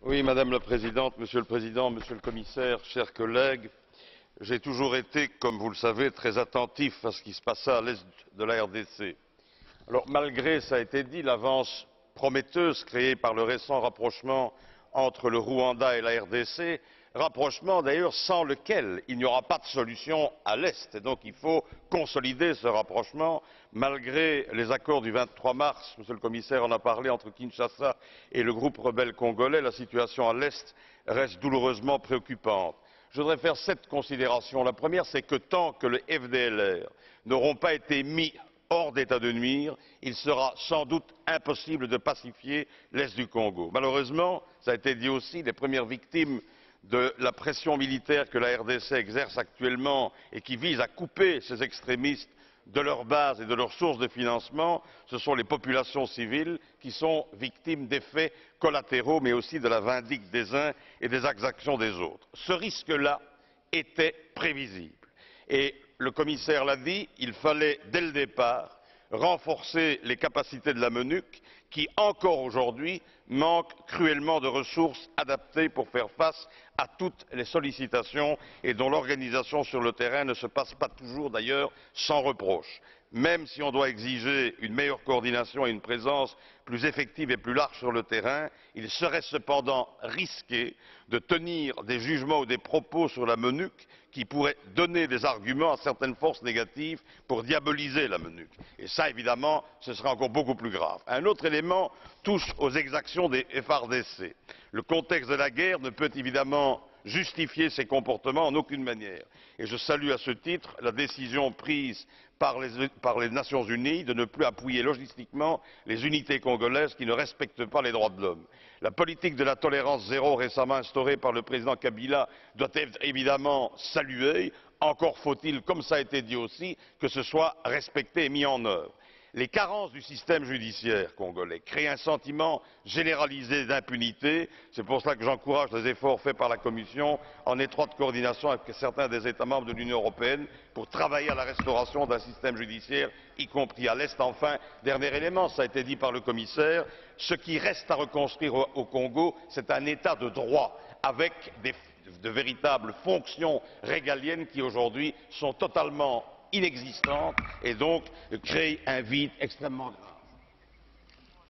Oui, Madame la Présidente, Monsieur le Président, Monsieur le Commissaire, chers collègues, j'ai toujours été, comme vous le savez, très attentif à ce qui se passait à l'est de la RDC. Alors, malgré, ça a été dit, l'avance prometteuse créée par le récent rapprochement entre le Rwanda et la RDC, rapprochement d'ailleurs sans lequel il n'y aura pas de solution à l'Est. Et donc il faut consolider ce rapprochement malgré les accords du 23 mars, Monsieur le Commissaire en a parlé, entre Kinshasa et le groupe rebelle congolais, la situation à l'Est reste douloureusement préoccupante. Je voudrais faire 7 considérations. La première, c'est que tant que les FDLR n'auront pas été mis hors d'état de nuire, il sera sans doute impossible de pacifier l'Est du Congo. Malheureusement, ça a été dit aussi, les premières victimes de la pression militaire que la RDC exerce actuellement et qui vise à couper ces extrémistes de leurs bases et de leurs sources de financement, ce sont les populations civiles qui sont victimes d'effets collatéraux, mais aussi de la vindicte des uns et des exactions des autres. Ce risque-là était prévisible. Et le commissaire l'a dit, il fallait dès le départ renforcer les capacités de la MONUC qui, encore aujourd'hui, manque cruellement de ressources adaptées pour faire face à toutes les sollicitations et dont l'organisation sur le terrain ne se passe pas toujours d'ailleurs sans reproche. Même si on doit exiger une meilleure coordination et une présence plus effective et plus large sur le terrain, il serait cependant risqué de tenir des jugements ou des propos sur la MONUC qui pourraient donner des arguments à certaines forces négatives pour diaboliser la MONUC. Et ça, évidemment, ce serait encore beaucoup plus grave. Un autre élément touche aux exactions des FARDC. Le contexte de la guerre ne peut évidemment justifier ces comportements en aucune manière. Et je salue à ce titre la décision prise par les Nations Unies de ne plus appuyer logistiquement les unités congolaises qui ne respectent pas les droits de l'homme. La politique de la tolérance zéro récemment instaurée par le président Kabila doit être évidemment saluée. Encore faut-il, comme ça a été dit aussi, que ce soit respecté et mis en œuvre. Les carences du système judiciaire congolais créent un sentiment généralisé d'impunité. C'est pour cela que j'encourage les efforts faits par la Commission en étroite coordination avec certains des États membres de l'Union européenne pour travailler à la restauration d'un système judiciaire, y compris à l'Est. Enfin, dernier élément, ça a été dit par le commissaire, ce qui reste à reconstruire au Congo, c'est un État de droit avec de véritables fonctions régaliennes qui aujourd'hui sont totalement inexistantes et donc créent un vide extrêmement grave.